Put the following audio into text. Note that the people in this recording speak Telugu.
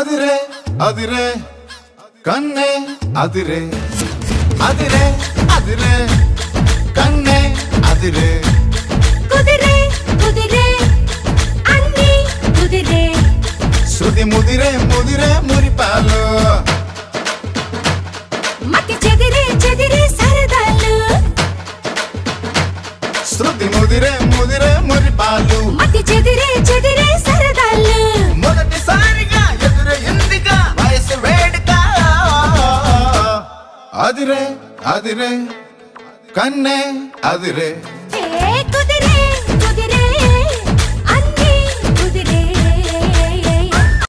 అదిరే అదిరే కన్నే అదిరే అదిరే అదిరే కన్నే అదిరే కుదిరే కుదిరే అన్ని కుదిరే శృతి ముదిరే ముదిరే మురిపాలు మతి చెదిరే చెదిరే సరదాలు శృతి ముదిరే ముదిరే మురిపాలు మతి చెదిరే చెదిరే సరదాలు మొదటిసారిగా ఎదురైందిగా వయసు వేడుక అదిరే అదిరే కన్నే అదిరే